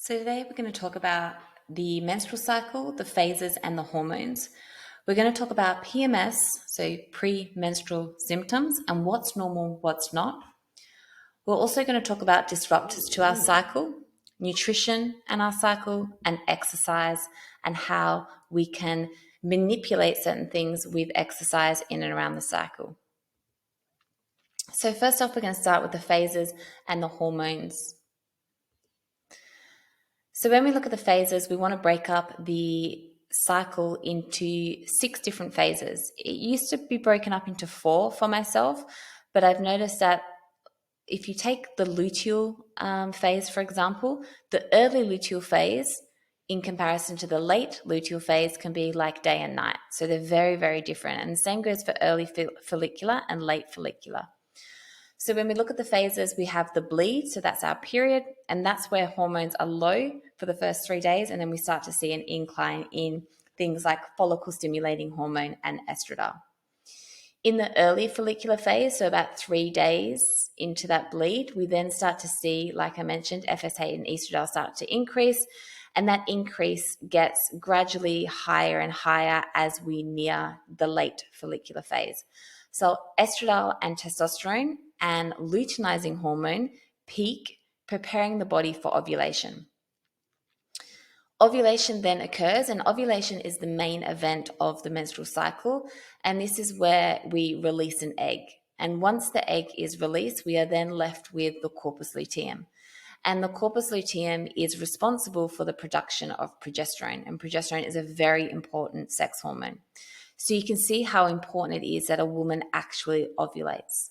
So today we're going to talk about the menstrual cycle, the phases, and the hormones. We're going to talk about PMS, so pre-menstrual symptoms, and what's normal, what's not. We're also going to talk about disruptors to our cycle, nutrition and our cycle, and exercise, and how we can manipulate certain things with exercise in and around the cycle. So first off, we're going to start with the phases and the hormones. So when we look at the phases, we want to break up the cycle into 6 different phases. It used to be broken up into 4 for myself, but I've noticed that if you take the luteal phase, for example, the early luteal phase in comparison to the late luteal phase can be like day and night. So they're very, very different. And the same goes for early follicular and late follicular. So when we look at the phases, we have the bleed, so that's our period, and that's where hormones are low for the first 3 days, and then we start to see an incline in things like follicle stimulating hormone and estradiol. In the early follicular phase, so about 3 days into that bleed, we then start to see, like I mentioned, FSH and estradiol start to increase, and that increase gets gradually higher and higher as we near the late follicular phase. So estradiol and testosterone and luteinizing hormone peak, preparing the body for ovulation. Ovulation then occurs, and ovulation is the main event of the menstrual cycle, and this is where we release an egg. And once the egg is released, we are then left with the corpus luteum. And the corpus luteum is responsible for the production of progesterone, and progesterone is a very important sex hormone. So you can see how important it is that a woman actually ovulates.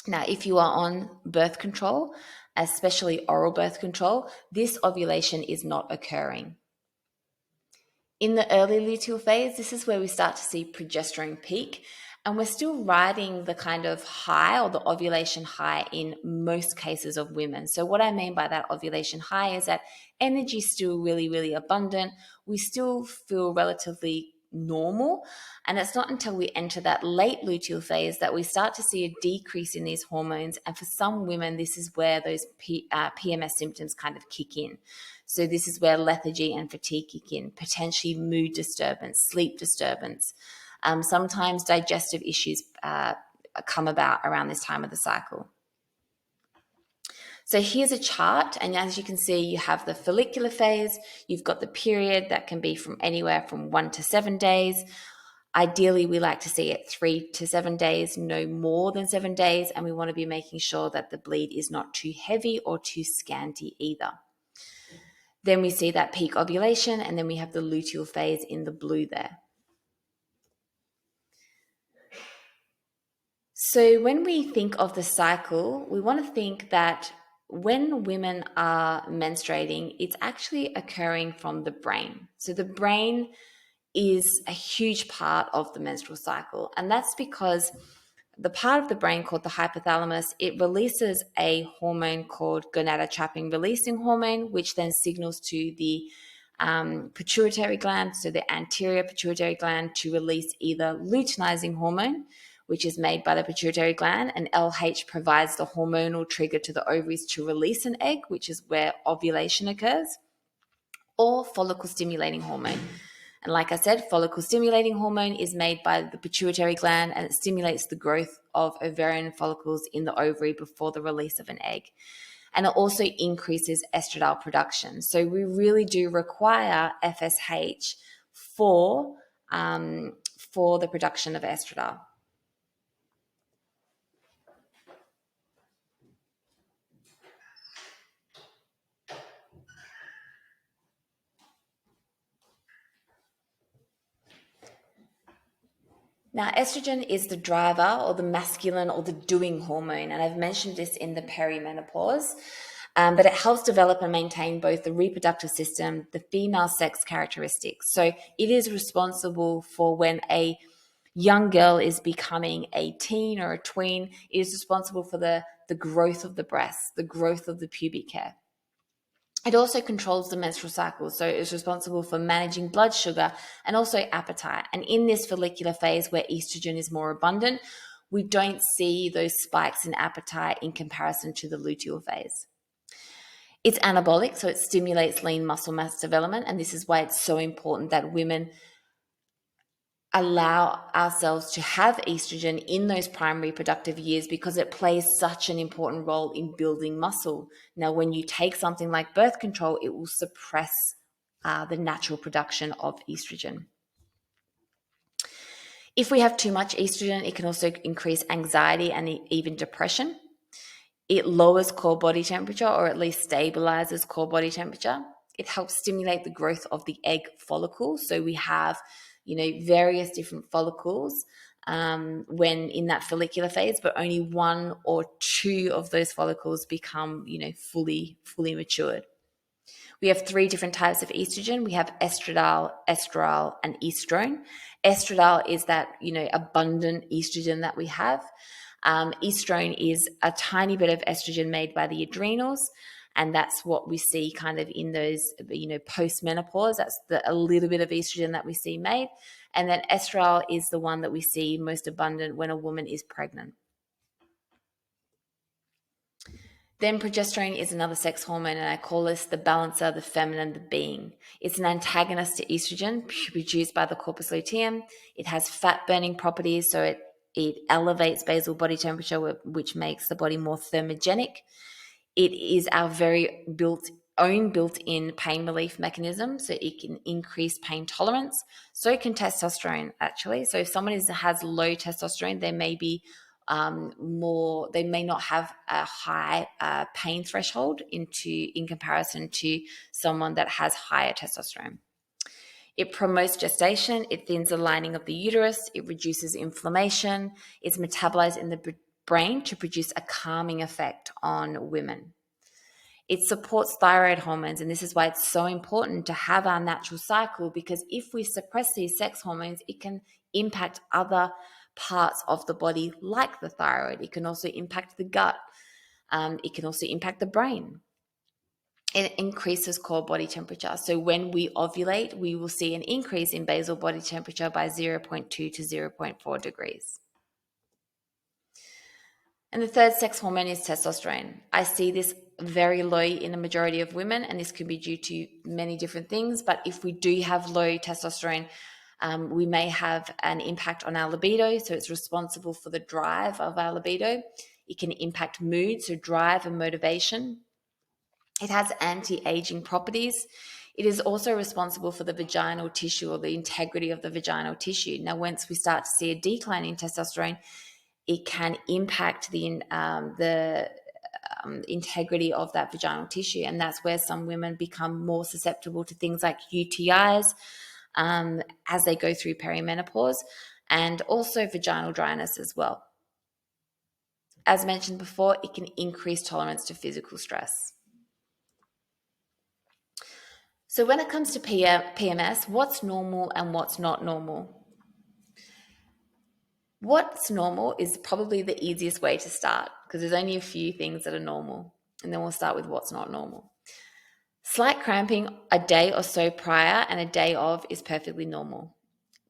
Now, if you are on birth control, especially oral birth control, this ovulation is not occurring. In the early luteal phase, this is where we start to see progesterone peak, and we're still riding the kind of high or the ovulation high in most cases of women. So what I mean by that ovulation high is that energy is still really, really abundant. We still feel relatively normal, and it's not until we enter that late luteal phase that we start to see a decrease in these hormones, and for some women this is where those PMS symptoms kind of kick in. So this is where lethargy and fatigue kick in, potentially mood disturbance, sleep disturbance. Sometimes digestive issues come about around this time of the cycle. So here's a chart, and as you can see, you have the follicular phase, you've got the period that can be from anywhere from 1 to 7 days. Ideally, we like to see it 3 to 7 days, no more than 7 days, and we want to be making sure that the bleed is not too heavy or too scanty either. Then we see that peak ovulation, and then we have the luteal phase in the blue there. So when we think of the cycle, we want to think that when women are menstruating, it's actually occurring from the brain. So the brain is a huge part of the menstrual cycle, and that's because the part of the brain called the hypothalamus, it releases a hormone called gonadotropin releasing hormone, which then signals to the pituitary gland, so the anterior pituitary gland, to release either luteinizing hormone, which is made by the pituitary gland, and LH provides the hormonal trigger to the ovaries to release an egg, which is where ovulation occurs, or follicle stimulating hormone. And like I said, follicle stimulating hormone is made by the pituitary gland, and it stimulates the growth of ovarian follicles in the ovary before the release of an egg. And it also increases estradiol production. So we really do require FSH for the production of estradiol. Now, estrogen is the driver or the masculine or the doing hormone, and I've mentioned this in the perimenopause, but it helps develop and maintain both the reproductive system, the female sex characteristics. So it is responsible for when a young girl is becoming a teen or a tween, it is responsible for the growth of the breasts, the growth of the pubic hair. It also controls the menstrual cycle, so it's responsible for managing blood sugar and also appetite. And in this follicular phase where estrogen is more abundant, we don't see those spikes in appetite in comparison to the luteal phase. It's anabolic, so it stimulates lean muscle mass development, and this is why it's so important that women allow ourselves to have estrogen in those primary reproductive years, because it plays such an important role in building muscle. Now, when you take something like birth control, it will suppress the natural production of estrogen. If we have too much estrogen, it can also increase anxiety and even depression. It lowers core body temperature, or at least stabilizes core body temperature. It helps stimulate the growth of the egg follicle. So we have, various different follicles when in that follicular phase, but only one or two of those follicles become, fully matured. We have three different types of estrogen. We have estradiol, estriol, and estrone. Estradiol is that, abundant estrogen that we have. Estrone is a tiny bit of estrogen made by the adrenals, and that's what we see kind of in those, post-menopause. That's a little bit of estrogen that we see made. And then estriol is the one that we see most abundant when a woman is pregnant. Then progesterone is another sex hormone, and I call this the balancer, the feminine, the being. It's an antagonist to estrogen produced by the corpus luteum. It has fat-burning properties, so it elevates basal body temperature, which makes the body more thermogenic. It is our very own built-in pain relief mechanism, so it can increase pain tolerance. So can testosterone, actually. So if someone has low testosterone, they may be they may not have a high pain threshold in comparison to someone that has higher testosterone. It promotes gestation, it thins the lining of the uterus, it reduces inflammation, it's metabolized in the brain to produce a calming effect on women. It supports thyroid hormones, and this is why it's so important to have our natural cycle, because if we suppress these sex hormones, it can impact other parts of the body like the thyroid. It can also impact the gut. It can also impact the brain. It increases core body temperature. So when we ovulate, we will see an increase in basal body temperature by 0.2 to 0.4 degrees. And the third sex hormone is testosterone. I see this very low in a majority of women, and this can be due to many different things. But if we do have low testosterone, we may have an impact on our libido. So it's responsible for the drive of our libido. It can impact mood, so drive and motivation. It has anti-aging properties. It is also responsible for the vaginal tissue, or the integrity of the vaginal tissue. Now, once we start to see a decline in testosterone, it can impact the integrity of that vaginal tissue. And that's where some women become more susceptible to things like UTIs as they go through perimenopause, and also vaginal dryness as well. As mentioned before, it can increase tolerance to physical stress. So when it comes to PMS, what's normal and what's not normal? What's normal is probably the easiest way to start, because there's only a few things that are normal. And then we'll start with what's not normal. Slight cramping a day or so prior and a day of is perfectly normal.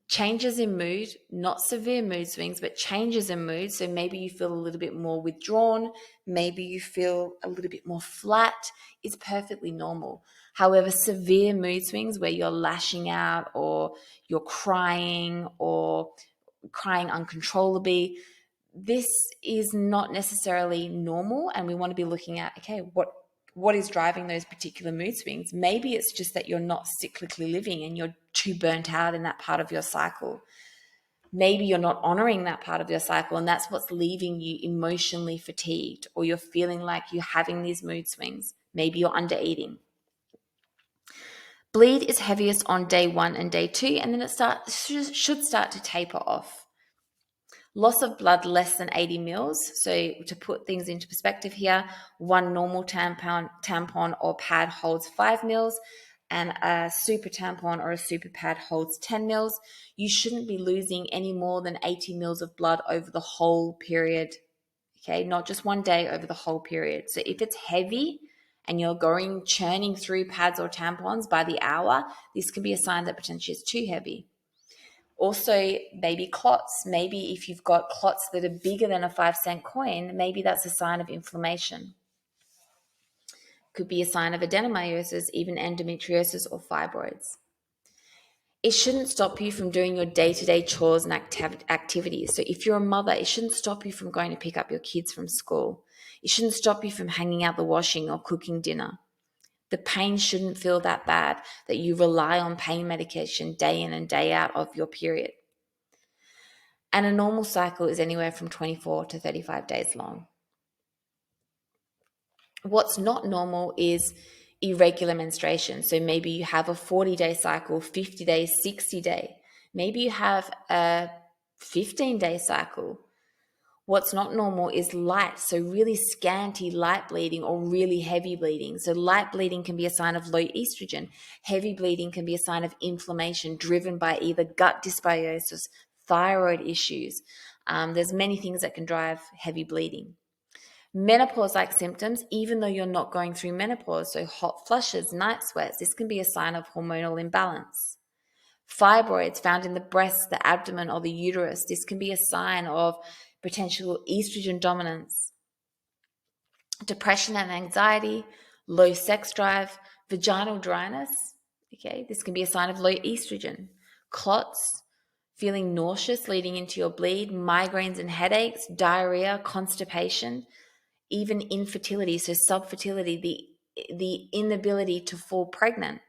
Changes in mood, not severe mood swings, but changes in mood. So maybe you feel a little bit more withdrawn, maybe you feel a little bit more flat, is perfectly normal. However, severe mood swings where you're lashing out, or you're crying, or crying uncontrollably, this is not necessarily normal, and we want to be looking at, okay, what is driving those particular mood swings? Maybe it's just that you're not cyclically living and you're too burnt out in that part of your cycle. Maybe you're not honoring that part of your cycle, and that's what's leaving you emotionally fatigued, or you're feeling like you're having these mood swings. Maybe you're under eating. Bleed is heaviest on day 1 and day 2, and then it should start to taper off. Loss of blood less than 80 mils. So to put things into perspective here, one normal tampon or pad holds 5 mils, and a super tampon or a super pad holds 10 mils. You shouldn't be losing any more than 80 mils of blood over the whole period. Okay, not just one day, over the whole period. So if it's heavy and you're churning through pads or tampons by the hour, this can be a sign that potentially it's too heavy. Also, maybe clots. Maybe if you've got clots that are bigger than a 5-cent coin, maybe that's a sign of inflammation. Could be a sign of adenomyosis, even endometriosis or fibroids. It shouldn't stop you from doing your day-to-day chores and activities. So if you're a mother, it shouldn't stop you from going to pick up your kids from school. It shouldn't stop you from hanging out the washing or cooking dinner. The pain shouldn't feel that bad that you rely on pain medication day in and day out of your period. And a normal cycle is anywhere from 24 to 35 days long. What's not normal is irregular menstruation. So maybe you have a 40-day cycle, 50 days, 60-day. Maybe you have a 15-day cycle. What's not normal is light, so really scanty light bleeding or really heavy bleeding. So light bleeding can be a sign of low estrogen. Heavy bleeding can be a sign of inflammation driven by either gut dysbiosis, thyroid issues. There's many things that can drive heavy bleeding. Menopause-like symptoms, even though you're not going through menopause, so hot flushes, night sweats, this can be a sign of hormonal imbalance. Fibroids found in the breast, the abdomen, or the uterus, this can be a sign of potential estrogen dominance. Depression and anxiety, low sex drive, vaginal dryness, okay, this can be a sign of low estrogen. Clots, feeling nauseous leading into your bleed, migraines and headaches, diarrhea, constipation, even infertility, so subfertility, the inability to fall pregnant.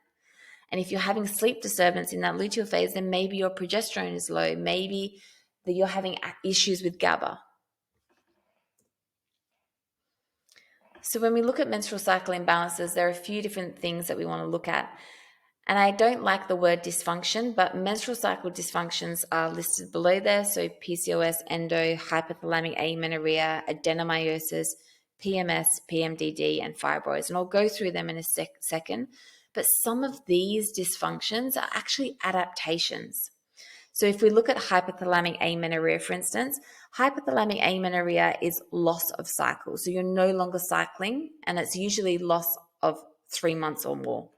And if you're having sleep disturbance in that luteal phase, then maybe your progesterone is low, maybe that you're having issues with GABA. So when we look at menstrual cycle imbalances, there are a few different things that we want to look at. And I don't like the word dysfunction, but menstrual cycle dysfunctions are listed below there. So PCOS, endo, hypothalamic amenorrhea, adenomyosis, PMS, PMDD, and fibroids. And I'll go through them in a second. But some of these dysfunctions are actually adaptations. So if we look at hypothalamic amenorrhea, for instance, hypothalamic amenorrhea is loss of cycle. So you're no longer cycling, and it's usually loss of 3 months or more.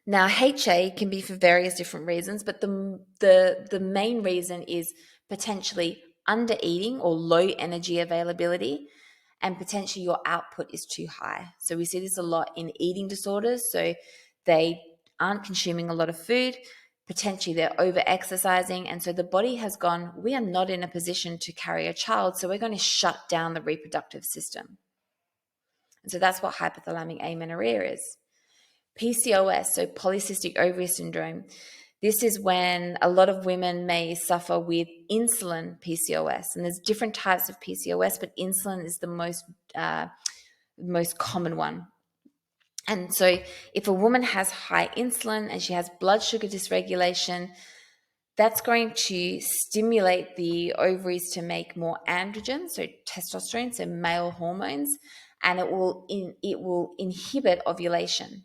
Now, HA can be for various different reasons, but the main reason is potentially under eating or low energy availability, and potentially your output is too high. So we see this a lot in eating disorders. So they aren't consuming a lot of food, potentially they're over exercising, and so the body has gone, we are not in a position to carry a child, so we're going to shut down the reproductive system. And so that's what hypothalamic amenorrhea is. PCOS, so polycystic ovary syndrome, this is when a lot of women may suffer with insulin PCOS. And there's different types of PCOS, but insulin is the most common one. And so if a woman has high insulin and she has blood sugar dysregulation, that's going to stimulate the ovaries to make more androgen, so testosterone, so male hormones, and it will inhibit ovulation.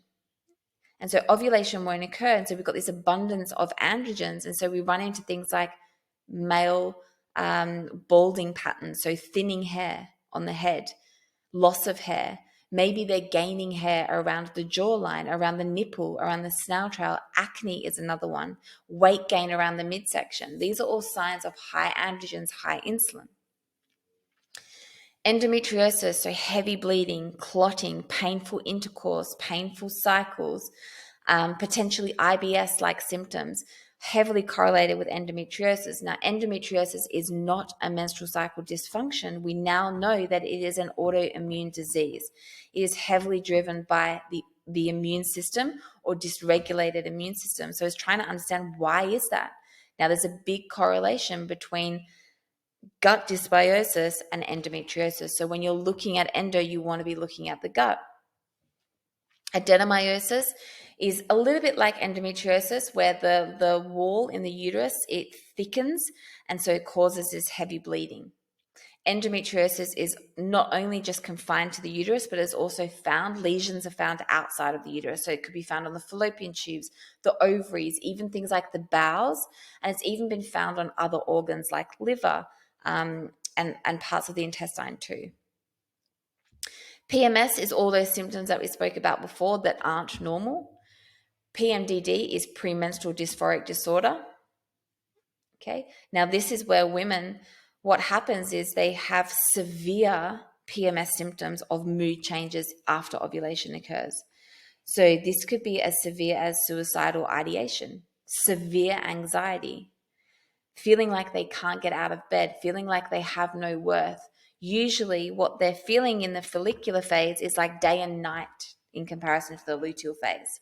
And so ovulation won't occur. And so we've got this abundance of androgens. And so we run into things like male balding patterns, so thinning hair on the head, loss of hair. Maybe they're gaining hair around the jawline, around the nipple, around the snout trail. Acne is another one. Weight gain around the midsection. These are all signs of high androgens, high insulin. Endometriosis, so heavy bleeding, clotting, painful intercourse, painful cycles, potentially IBS-like symptoms, heavily correlated with endometriosis. Now, endometriosis is not a menstrual cycle dysfunction. We now know that it is an autoimmune disease. It is heavily driven by the immune system or dysregulated immune system. So it's trying to understand, why is that? Now, there's a big correlation between gut dysbiosis and endometriosis. So when you're looking at endo, you want to be looking at the gut. Adenomyosis is a little bit like endometriosis, where the wall in the uterus, it thickens, and so it causes this heavy bleeding. Endometriosis is not only just confined to the uterus, but is also lesions are found outside of the uterus. So it could be found on the fallopian tubes, the ovaries, even things like the bowels, and it's even been found on other organs like liver, and parts of the intestine too. PMS is all those symptoms that we spoke about before that aren't normal. PMDD is premenstrual dysphoric disorder. Okay, now this is where women, what happens is they have severe PMS symptoms of mood changes after ovulation occurs. So this could be as severe as suicidal ideation, severe anxiety, feeling like they can't get out of bed, feeling like they have no worth. Usually what they're feeling in the follicular phase is like day and night in comparison to the luteal phase.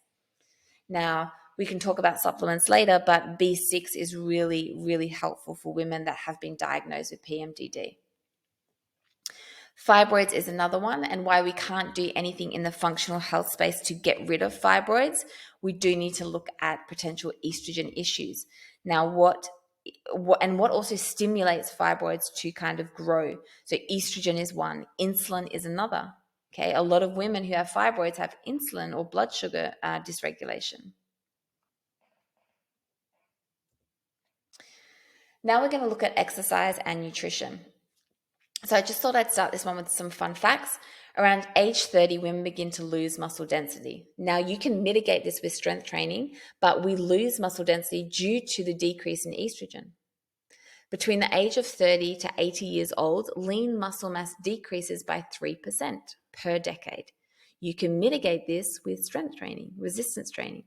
Now, we can talk about supplements later, but B6 is really, really helpful for women that have been diagnosed with PMDD. Fibroids is another one, and why we can't do anything in the functional health space to get rid of fibroids, we do need to look at potential estrogen issues. Now, what also stimulates fibroids to kind of grow? So estrogen is one, insulin is another. Okay, a lot of women who have fibroids have insulin or blood sugar dysregulation. Now we're going to look at exercise and nutrition. So I just thought I'd start this one with some fun facts. Around age 30, women begin to lose muscle density. Now you can mitigate this with strength training, but we lose muscle density due to the decrease in estrogen. Between the age of 30 to 80 years old, lean muscle mass decreases by 3% per decade. You can mitigate this with strength training, resistance training.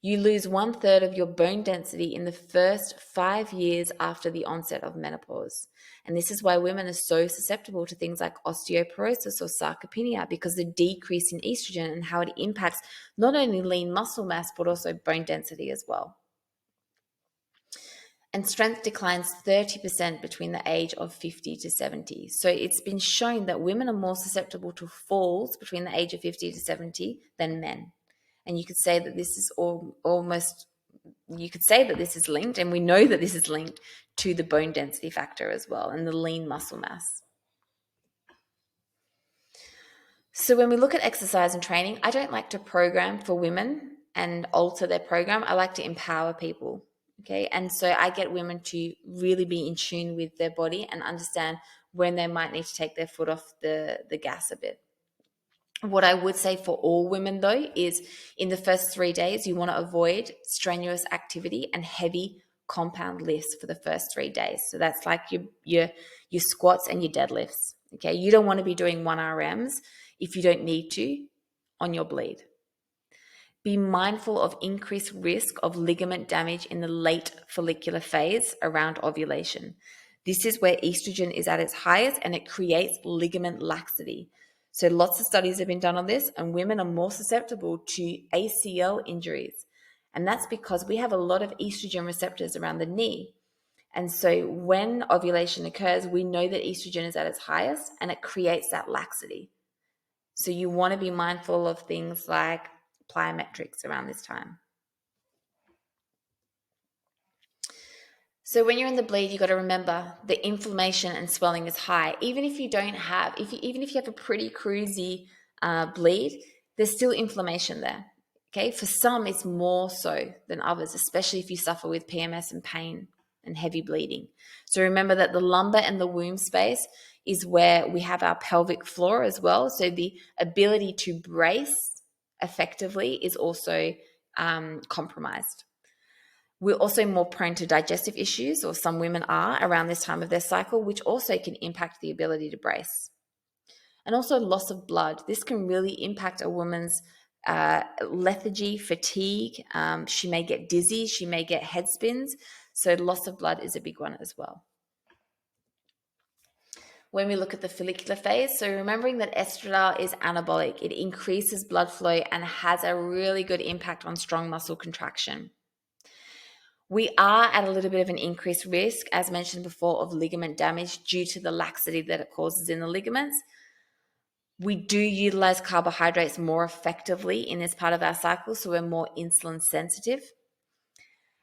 You lose 1/3 of your bone density in the first 5 years after the onset of menopause. And this is why women are so susceptible to things like osteoporosis or sarcopenia, because the decrease in estrogen and how it impacts not only lean muscle mass, but also bone density as well. And strength declines 30% between the age of 50 to 70. So it's been shown that women are more susceptible to falls between the age of 50 to 70 than men. And you could say that this is linked, and we know that this is linked to the bone density factor as well and the lean muscle mass. So when we look at exercise and training, I don't like to program for women and alter their program. I like to empower people. Okay. And so I get women to really be in tune with their body and understand when they might need to take their foot off the gas a bit. What I would say for all women, though, is in the first 3 days, you want to avoid strenuous activity and heavy compound lifts for the first 3 days. So that's like your squats and your deadlifts. Okay, you don't want to be doing 1 RMs if you don't need to on your bleed. Be mindful of increased risk of ligament damage in the late follicular phase around ovulation. This is where estrogen is at its highest and it creates ligament laxity. So lots of studies have been done on this, and women are more susceptible to ACL injuries. And that's because we have a lot of estrogen receptors around the knee. And so when ovulation occurs, we know that estrogen is at its highest and it creates that laxity. So you want to be mindful of things like plyometrics around this time. So when you're in the bleed, you got to remember the inflammation and swelling is high. Even if you have a pretty cruisy bleed, there's still inflammation there. Okay, for some it's more so than others, especially if you suffer with PMS and pain and heavy bleeding. So remember that the lumbar and the womb space is where we have our pelvic floor as well. So the ability to brace effectively is also compromised. We're also more prone to digestive issues, or some women are, around this time of their cycle, which also can impact the ability to brace. And also loss of blood. This can really impact a woman's lethargy, fatigue. She may get dizzy. She may get head spins. So loss of blood is a big one as well. When we look at the follicular phase, so remembering that estradiol is anabolic, it increases blood flow and has a really good impact on strong muscle contraction. We are at a little bit of an increased risk, as mentioned before, of ligament damage due to the laxity that it causes in the ligaments. We do utilize carbohydrates more effectively in this part of our cycle, so we're more insulin sensitive.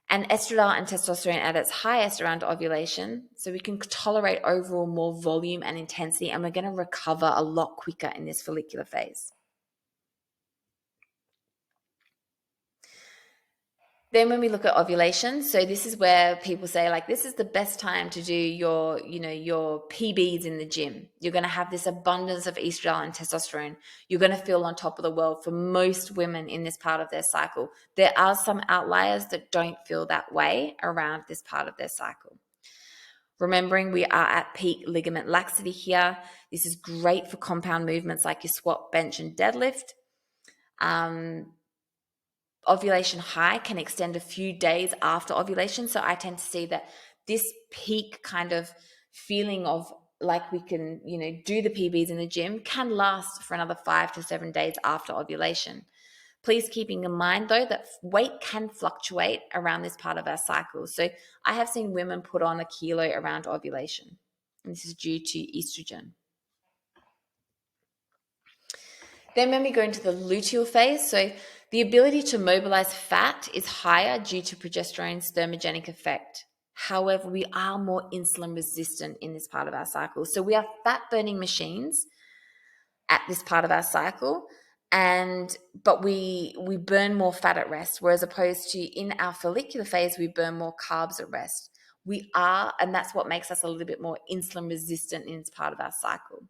And estradiol and testosterone at its highest around ovulation, so we can tolerate overall more volume and intensity, and we're going to recover a lot quicker in this follicular phase. Then when we look at ovulation, so this is where people say, like, this is the best time to do your PBs in the gym. You're going to have this abundance of estradiol and testosterone. You're going to feel on top of the world for most women in this part of their cycle. There are some outliers that don't feel that way around this part of their cycle. Remembering we are at peak ligament laxity here. This is great for compound movements like your squat, bench, and deadlift. Ovulation high can extend a few days after ovulation. So I tend to see that this peak kind of feeling of like we can, do the PBs in the gym can last for another 5 to 7 days after ovulation. Please keeping in mind though that weight can fluctuate around this part of our cycle. So I have seen women put on a kilo around ovulation, and this is due to estrogen. Then when we go into the luteal phase, so the ability to mobilize fat is higher due to progesterone's thermogenic effect. However, we are more insulin resistant in this part of our cycle. So we are fat burning machines at this part of our cycle, but we burn more fat at rest, whereas opposed to in our follicular phase, we burn more carbs at rest. And that's what makes us a little bit more insulin resistant in this part of our cycle.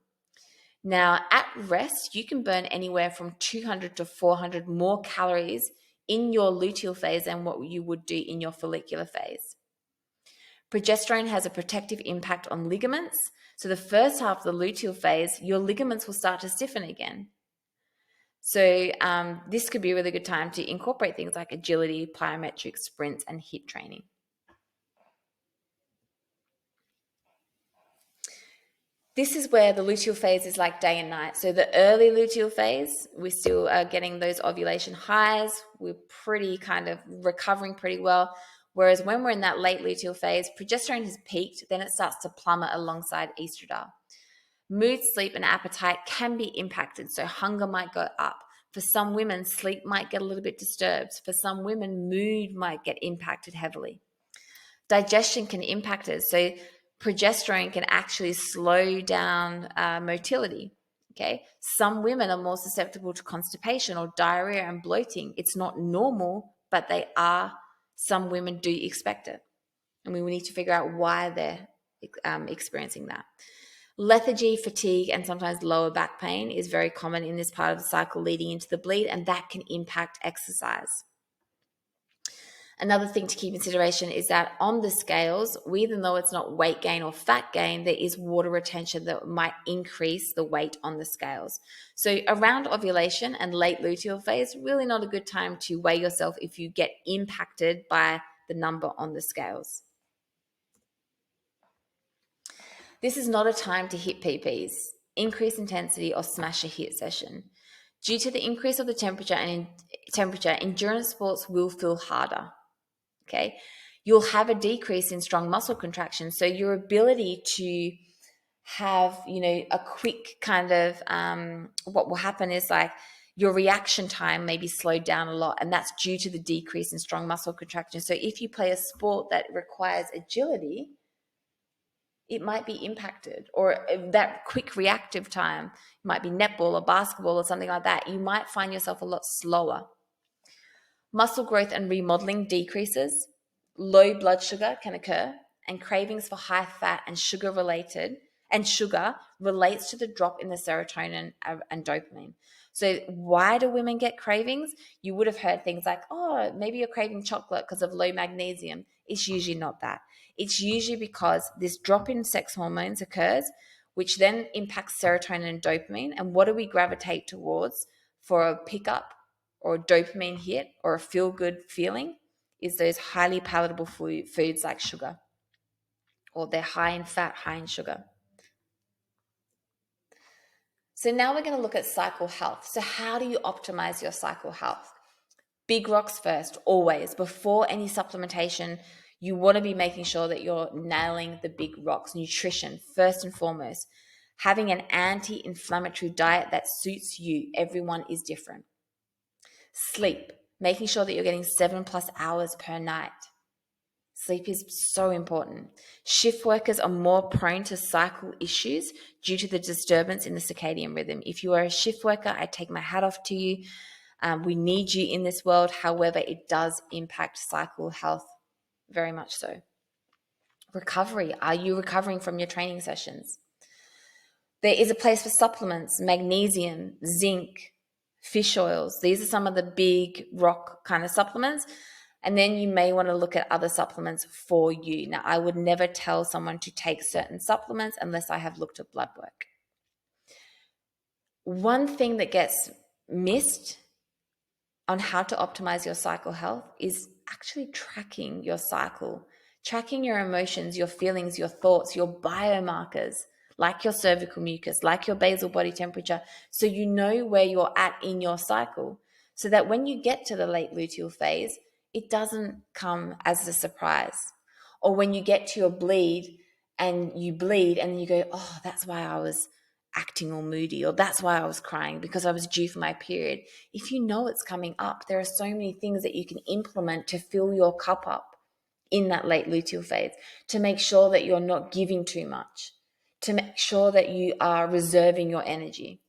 Now, at rest, you can burn anywhere from 200 to 400 more calories in your luteal phase than what you would do in your follicular phase. Progesterone has a protective impact on ligaments. So the first half of the luteal phase, your ligaments will start to stiffen again. So this could be a really good time to incorporate things like agility, plyometrics, sprints, and HIIT training. This is where the luteal phase is like day and night. So the early luteal phase, we still are getting those ovulation highs. We're pretty kind of recovering pretty well. Whereas when we're in that late luteal phase, progesterone has peaked, then it starts to plummet alongside estradiol. Mood, sleep, and appetite can be impacted. So hunger might go up. For some women, sleep might get a little bit disturbed. For some women, mood might get impacted heavily. Digestion can impact it. So progesterone can actually slow down motility. Okay, some women are more susceptible to constipation or diarrhea and bloating. It's not normal, but they are. Some women do expect it, and we need to figure out why they're experiencing that. Lethargy, fatigue, and sometimes lower back pain is very common in this part of the cycle leading into the bleed, and that can impact exercise. Another thing to keep in consideration is that on the scales, even though it's not weight gain or fat gain, there is water retention that might increase the weight on the scales. So around ovulation and late luteal phase, really not a good time to weigh yourself if you get impacted by the number on the scales. This is not a time to hit PPs, increase intensity, or smash a HIIT session. Due to the increase of the temperature, endurance sports will feel harder. Okay, you'll have a decrease in strong muscle contraction. So your ability to have, a quick kind of, what will happen is like your reaction time may be slowed down a lot, and that's due to the decrease in strong muscle contraction. So if you play a sport that requires agility, it might be impacted, or that quick reactive time might be netball or basketball or something like that. You might find yourself a lot slower. Muscle growth and remodeling decreases, low blood sugar can occur, and cravings for high fat and sugar relates to the drop in the serotonin and dopamine. So why do women get cravings? You would have heard things like, oh, maybe you're craving chocolate because of low magnesium. It's usually not that. It's usually because this drop in sex hormones occurs, which then impacts serotonin and dopamine. And what do we gravitate towards for a pickup or a dopamine hit or a feel-good feeling? Is those highly palatable foods like sugar, or they're high in fat, high in sugar. So now we're going to look at cycle health. So how do you optimize your cycle health? Big rocks first, always. Before any supplementation, you want to be making sure that you're nailing the big rocks. Nutrition, first and foremost. Having an anti-inflammatory diet that suits you. Everyone is different. Sleep, making sure that you're getting 7+ hours per night. Sleep is so important. Shift workers are more prone to cycle issues due to the disturbance in the circadian rhythm. If you are a shift worker, I take my hat off to you. We need you in this world. However, it does impact cycle health very much so. Recovery. Are you recovering from your training sessions? There is a place for supplements, magnesium, zinc, fish oils. These are some of the big rock kind of supplements. And then you may want to look at other supplements for you. Now, I would never tell someone to take certain supplements unless I have looked at blood work. One thing that gets missed on how to optimize your cycle health is actually tracking your cycle, tracking your emotions, your feelings, your thoughts, your biomarkers, like your cervical mucus, like your basal body temperature, so you know where you're at in your cycle, so that when you get to the late luteal phase, it doesn't come as a surprise. Or when you get to your bleed and then you go, oh, that's why I was acting all moody, or that's why I was crying, because I was due for my period. If you know it's coming up, there are so many things that you can implement to fill your cup up in that late luteal phase, to make sure that you're not giving too much, to make sure that you are reserving your energy.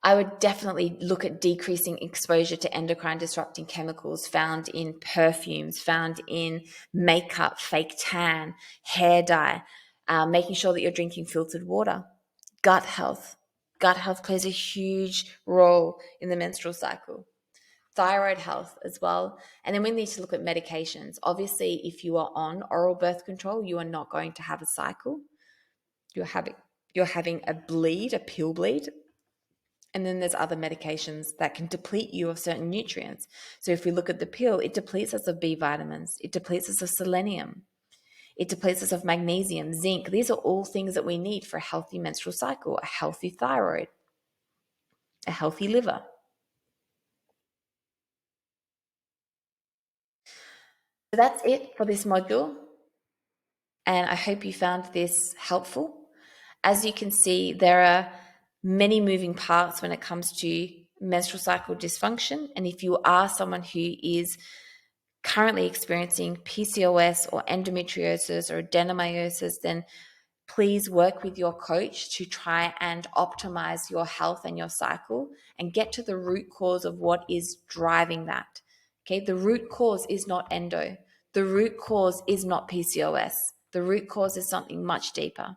I would definitely look at decreasing exposure to endocrine disrupting chemicals found in perfumes, found in makeup, fake tan, hair dye, making sure that you're drinking filtered water. Gut health. Gut health plays a huge role in the menstrual cycle. Thyroid health as well. And then we need to look at medications. Obviously, if you are on oral birth control, you are not going to have a cycle. You're having a bleed, a pill bleed. And then there's other medications that can deplete you of certain nutrients. So if we look at the pill, it depletes us of B vitamins, it depletes us of selenium, it depletes us of magnesium, zinc. These are all things that we need for a healthy menstrual cycle, a healthy thyroid, a healthy liver. So that's it for this module. And I hope you found this helpful. As you can see, there are many moving parts when it comes to menstrual cycle dysfunction. And if you are someone who is currently experiencing PCOS or endometriosis or adenomyosis, then please work with your coach to try and optimize your health and your cycle and get to the root cause of what is driving that. Okay, the root cause is not endo. The root cause is not PCOS. The root cause is something much deeper.